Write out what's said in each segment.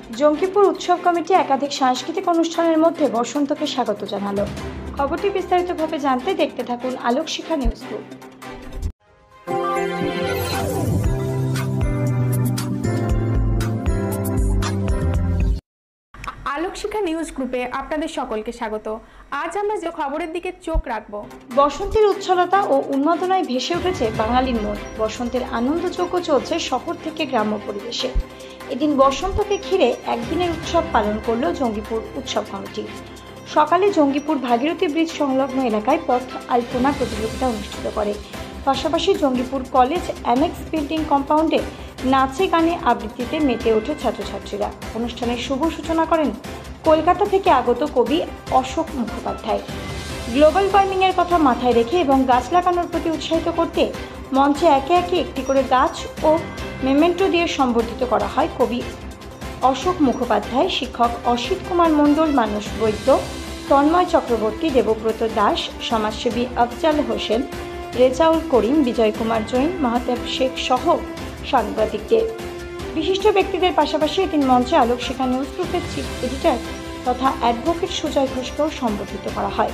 জঙ্গিপুর উৎসব কমিটি একাধিক সাংস্কৃতিক অনুষ্ঠানের মধ্যে বসন্তকে স্বাগত জানালো। খবরটি বিস্তারিতভাবে জানতে দেখতে থাকুন আলোক শিখা নিউজ গ্রুপ। আলোক শিখা নিউজ গ্রুপে আপনাদের সকলকে স্বাগত। আজ আমরা যে খবরের দিকে চোখ রাখবো, বসন্তের উচ্ছলতা ও উন্মাদনায় ভেসে উঠেছে বাঙালির মন। বসন্তের আনন্দযজ্ঞ চলছে শহর থেকে গ্রাম্য পরিবেশে। এদিন বসন্তকে ঘিরে একদিনের উৎসব পালন করলো জঙ্গিপুর উৎসব কমিটি। সকালে জঙ্গিপুর ভাগীরথী ব্রিজ সংলগ্ন এলাকায় পথ আলপনা প্রতিযোগিতা অনুষ্ঠিত করে। পাশাপাশি জঙ্গিপুর কলেজ অ্যানেক্স বিল্ডিং কম্পাউন্ডে নাচে গানে আবৃত্তিতে মেতে ওঠে ছাত্রছাত্রীরা। অনুষ্ঠানের শুভ সূচনা করেন কলকাতা থেকে আগত কবি অশোক মুখোপাধ্যায়। গ্লোবাল ওয়ার্মিংয়ের কথা মাথায় রেখে এবং গাছ লাগানোর প্রতি উৎসাহিত করতে মঞ্চে একে একে একটি করে গাছ ও মেমেন্টো দিয়ে সম্বর্ধিত করা হয় কবি অশোক মুখোপাধ্যায়, শিক্ষক অসিত কুমার মণ্ডল, মানস বৈদ্য, তন্ময় চক্রবর্তী, দেবব্রত দাস, সমাজসেবী আফজাল হোসেন, রেজাউল করিম, বিজয় কুমার জৈন, মাহতাব শেখ সহ সাংবাদিকদের। বিশিষ্ট ব্যক্তিদের পাশাপাশি এদিন মঞ্চে আলোক শিখা নিউজ গ্রুপের চিফ এডিটর তথা অ্যাডভোকেট সুজয় ঘোষকেও সম্বর্ধিত করা হয়।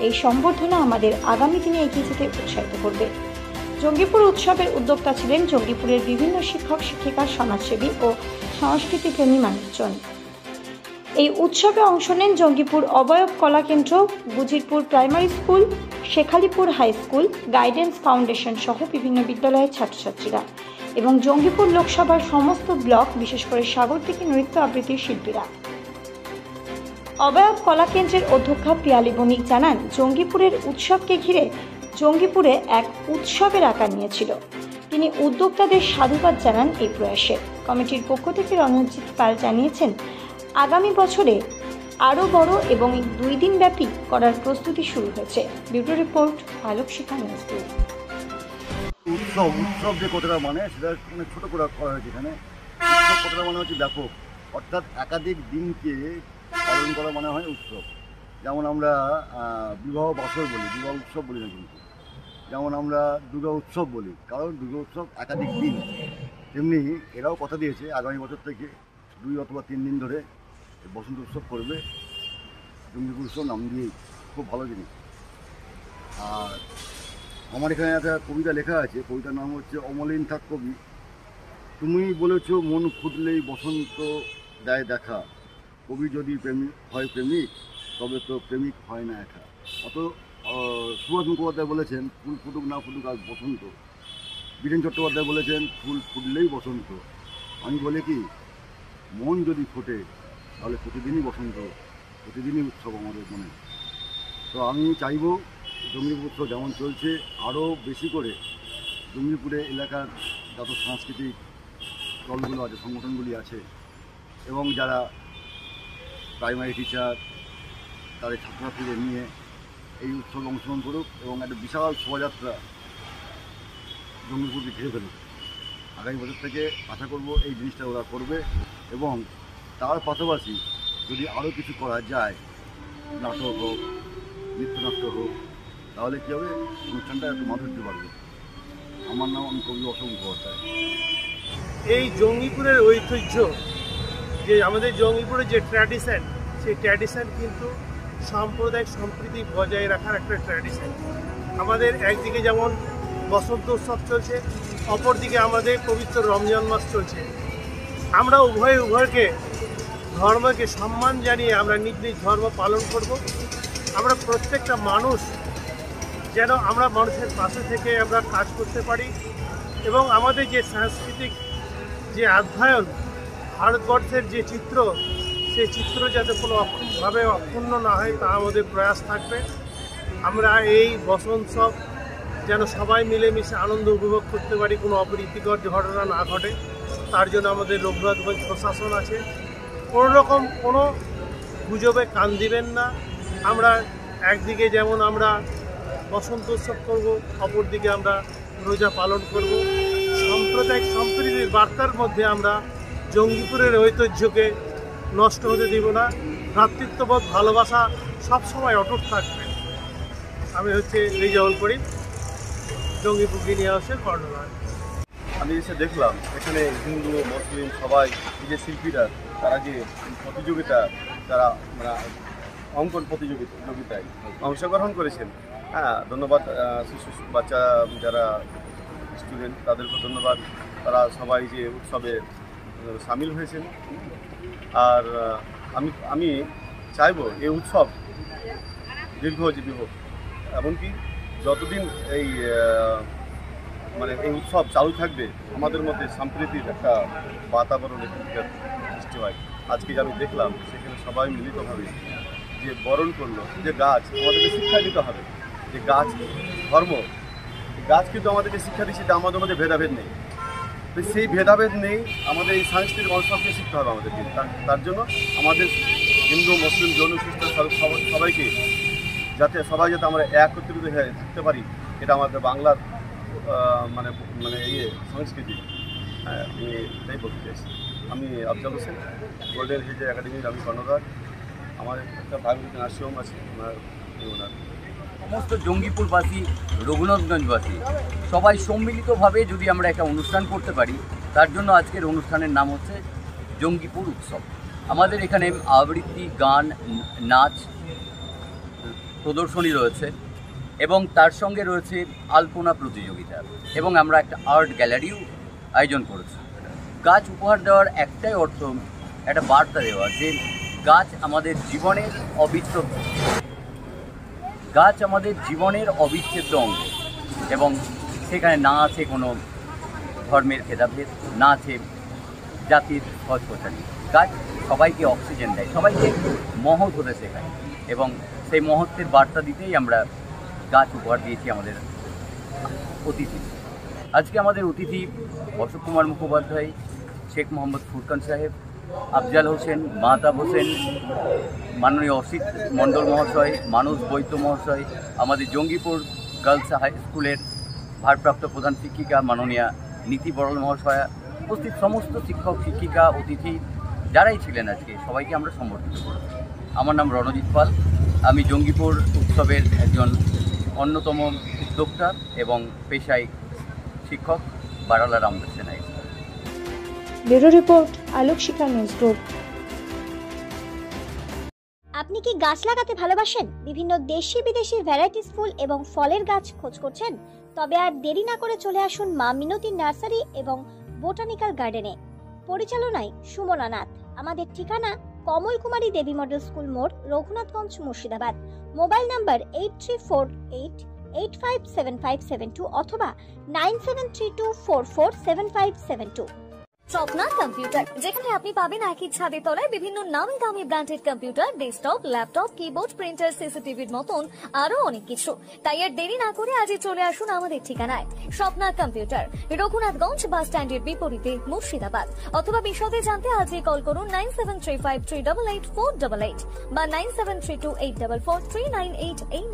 এই সম্বর্ধনা আমাদের আগামী দিনে এগিয়ে যেতে উৎসাহিত করবে। জঙ্গিপুর উৎসবের উদ্যোক্তা ছিলেন জঙ্গিপুরের বিভিন্ন শিক্ষক শিক্ষিকা, সমাজসেবী ও সংস্কৃতিপ্রেমী মানুষজন। এই উৎসবে অংশ নেন Jangipur Abayab Kala Kendra, Gujirpur primary school, Shekhalipur high school, guidance foundation সহ বিভিন্ন বিদ্যালয়ের ছাত্রছাত্রীরা এবং জঙ্গিপুর লোকসভার সমস্ত ব্লক, বিশেষ করে সাগরদিঘি নৃত্য আবৃত্তির শিল্পীরা। অবয়ব কলা কেন্দ্রের অধ্যক্ষা পিয়ালি বণিক জানান, জঙ্গিপুরের উৎসবকে ঘিরে জঙ্গিপুরে এক উৎসবের আকার নিয়েছিল। তিনি উদ্যোক্তাদের সাধুবাদ জানান এই প্রয়াসে। কমিটির পক্ষ থেকে রণজিৎ পাল জানিয়েছেন, আগামী বছরে আরও বড় এবং 2 দিন ব্যাপী করার প্রস্তুতি শুরু হয়েছে। ব্যুরো রিপোর্ট, আলোক শিখা নিউজ গ্রুপ। উৎসব যে কতটা মানে সেটা অনেক ছোটো করে করা হয়েছে। এখানে উৎসব কতটা মানে হচ্ছে ব্যাপক, অর্থাৎ একাধিক দিনকে পালন করা মানে হয় উৎসব। যেমন আমরা বিবাহ বাসর বলি, বিবাহ উৎসব বলি না, কিন্তু যেমন আমরা দুর্গা উৎসব বলি, কারণ দুর্গা উৎসব একাধিক দিন। তেমনি এরাও কথা দিয়েছে আগামী বছর থেকে 2 অথবা 3 দিন ধরে বসন্ত উৎসব করবে। জঙ্গিপুর উৎসব নাম দিয়েই, খুব ভালো জিনিস। আর আমার এখানে একটা কবিতা লেখা আছে, কবিতার নাম হচ্ছে অমলিন থাক কবি। তুমি বলেছ মন খুঁজলেই বসন্ত দেয় দেখা, কবি যদি প্রেমিক হয় প্রেমিক, তবে তো প্রেমিক হয় না একা। অত সুভাষ মুখোপাধ্যায় বলেছেন ফুল ফুটুক না ফুটুক আজ বসন্ত। বীরেন চট্টোপাধ্যায় বলেছেন ফুল ফুটলেই বসন্ত। আমি বলি কি, মন যদি ফোটে তাহলে প্রতিদিনই বসন্ত, প্রতিদিনই উৎসব আমাদের মনে। তো আমি চাইব জঙ্গিপুর উৎসব যেমন চলছে আরও বেশি করে জঙ্গিপুরে এলাকার যত সাংস্কৃতিক দলগুলো আছে, সংগঠনগুলি আছে এবং যারা প্রাইমারি টিচার, তাদের ছাত্রছাত্রীদের নিয়ে এই উৎসবে অংশগ্রহণ করুক এবং একটা বিশাল শোভাযাত্রা জঙ্গিপুরকে ঘিরে ফেলুক। আগামী বছর থেকে আশা করব এই জিনিসটা ওরা করবে এবং তার পাশাপাশি যদি আরও কিছু করা যায়, নাটক হোক, নৃত্যনাট্য হোক, তাহলে কী হবে, অনুষ্ঠানটা একটু মাধুর্য বাড়বে। আমার নাম, আমি কবি অশোক মুখোপাধ্যায়। এই জঙ্গিপুরের ঐতিহ্য, যে আমাদের জঙ্গিপুরের যে ট্র্যাডিশন, সেই ট্র্যাডিশন কিন্তু সাম্প্রদায়িক সম্প্রীতি বজায় রাখার একটা ট্র্যাডিশন। আমাদের একদিকে যেমন বসন্ত উৎসব চলছে, অপরদিকে আমাদের পবিত্র রমজান মাস চলছে। আমরা উভয়কে ধর্মকে সম্মান জানিয়ে আমরা নিজ নিজ ধর্ম পালন করব। আমরা প্রত্যেকটা মানুষ যেন আমরা মানুষের পাশে থেকে আমরা কাজ করতে পারি এবং আমাদের যে সাংস্কৃতিক যে অধ্যয়ন, ভারতবর্ষের যে চিত্র, সেই চিত্র যাতে কোনো অক্ষুণ্ণভাবে অক্ষুণ্ণ না হয়, তা আমাদের প্রয়াস থাকবে। আমরা এই বসন্তোৎসব যেন সবাই মিলেমিশে আনন্দ উপভোগ করতে পারি, কোনো অপ্রীতিকর ঘটনা না ঘটে, তার জন্য আমাদের রঘুনাথগঞ্জ প্রশাসন আছে। কোনো রকম কোনো গুজবে কান দিবেন না। আমরা একদিকে যেমন আমরা বসন্ত উৎসব করবো, অপরদিকে আমরা রোজা পালন করব। সাম্প্রদায়িক সম্প্রীতির বার্তার মধ্যে আমরা জঙ্গিপুরের ঐতিহ্যকে নষ্ট হতে দিব না। ভ্রাতৃত্ববোধ, ভালোবাসা সবসময় অটুট থাকবে। আমি রেজাউল করিম, জঙ্গিপুর গ্রিন হাউসের কর্ণধার। আমি এসে দেখলাম এখানে হিন্দু মুসলিম সবাই এই যে শিল্পীরা তারা যে প্রতিযোগিতা যারা মানে অঙ্কন প্রতিযোগিতায় অংশগ্রহণ করেছেন, হ্যাঁ ধন্যবাদ। শিশু বাচ্চা যারা স্টুডেন্ট তাদেরকে ধন্যবাদ, তারা সবাই যে উৎসবে সামিল হয়েছেন। আর আমি চাইবো এই উৎসব দীর্ঘজীবী হোক, এমনকি যতদিন এই মানে এই উৎসব চালু থাকবে আমাদের মধ্যে সম্প্রীতির একটা বাতাবরণ সৃষ্টি হয়। আজকে যে আমি দেখলাম সেখানে সবাই মিলিতভাবে যে বরণ করলো, যে গাছ আমাদেরকে শিক্ষা দিতে হবে, যে গাছ ধর্ম, গাছ কিন্তু আমাদেরকে শিক্ষা দিচ্ছে যে আমাদের মধ্যে ভেদাভেদ নেই। তো সেই ভেদাভেদ নেই, আমাদের এই সাংস্কৃতিক অনুষ্ঠানকে শিখতে হবে আমাদেরকে। তার জন্য আমাদের হিন্দু মুসলিম জৈন খ্রিস্টান সবাইকে যাতে আমরা একত্রিত হয়ে থাকতে পারি, এটা আমাদের বাংলার মানে মানে সংস্কৃতি। হ্যাঁ, আমি এটাই বলতে চাইছি। আমি আফজাল হোসেন, গোল্ডেন হিলস একাডেমির আমি কর্ণধার। আমার একটা ভাগবতী নার্সিংহোম আছে, ওনার সমস্ত জঙ্গিপুরবাসী, রঘুনাথগঞ্জবাসী সবাই সম্মিলিতভাবে যদি আমরা একটা অনুষ্ঠান করতে পারি, তার জন্য আজকের অনুষ্ঠানের নাম হচ্ছে জঙ্গিপুর উৎসব। আমাদের এখানে আবৃত্তি, গান, নাচ প্রদর্শনী রয়েছে এবং তার সঙ্গে রয়েছে আলপনা প্রতিযোগিতা, এবং আমরা একটা আর্ট গ্যালারিও আয়োজন করেছি। গাছ উপহার দেওয়ার একটাই অর্থ, একটা বার্তা দেওয়া যে গাছ আমাদের জীবনের অবিচ্ছেদ্য অঙ্গ, এবং সেখানে না আছে কোনো ধর্মের ভেদাভেদ, না আছে জাতির খচখচানি। গাছ সবাইকে অক্সিজেন দেয়, সবাইকে মহৎ হতে শেখায়, এবং সেই মহত্বের বার্তা দিতেই আমরা গাছ উপহার দিয়েছি আমাদের অতিথি। আজকে আমাদের অতিথি অশোক কুমার মুখোপাধ্যায়, শেখ মোহাম্মদ ফুরকান সাহেব, আফজাল হোসেন, মাহতাব হোসেন, মাননীয় অসিত মণ্ডল মহাশয়, মানস বৈদ্য মহাশয়, আমাদের জঙ্গিপুর গার্লস হাই স্কুলের ভারপ্রাপ্ত প্রধান শিক্ষিকা মাননীয়া নীতি বড়ল মহাশয়া, উপস্থিত সমস্ত শিক্ষক শিক্ষিকা অতিথি যারাই ছিলেন আজকে সবাইকে আমরা সম্বর্ধিত করেছি। আমার নাম রণজিৎ পাল, আমি জঙ্গিপুর উৎসবের একজন অন্যতম উদ্যোক্তা এবং পেশায় শিক্ষক, বারালা রামদাস সেনাই। ব্যুরো রিপোর্ট, আলোক শিখা নিউজ গ্রুপ। আপনি কি গাছ লাগাতে ভালোবাসেন? বিভিন্ন দেশি বিদেশি ভ্যারাইটিস ফুল এবং ফলের গাছ খোঁজ করছেন? তবে আর দেরি না করে চলে আসুন মা মিনতি নার্সারি এবং বোটানিক্যাল গার্ডেনে। পরিচালনায় সুমনা নাথ। আমাদের ঠিকানা কমল কুমারী দেবী মডেল স্কুল মোড়, রঘুনাথগঞ্জ, মুর্শিদাবাদ। মোবাইল নাম্বার 8348857572 অথবা 9732447572। স্বপ্না কম্পিউটার, যেখানে আপনি পাবেন একই ছাদের তলায় বিভিন্ন নামি দামি branded computer, desktop, laptop, keyboard, printer, সিসিটিভির মতন আরো অনেক কিছু। তাই আর দেরি না করে আজই চলে আসুন আমাদের ঠিকানায়। স্বপ্না কম্পিউটার, রঘুনাথগঞ্জ বাস স্ট্যান্ডের বিপরীতে, মুর্শিদাবাদ। অথবা বিশদে জানতে আজই কল করুন 9735388488 বা 9732844398 এই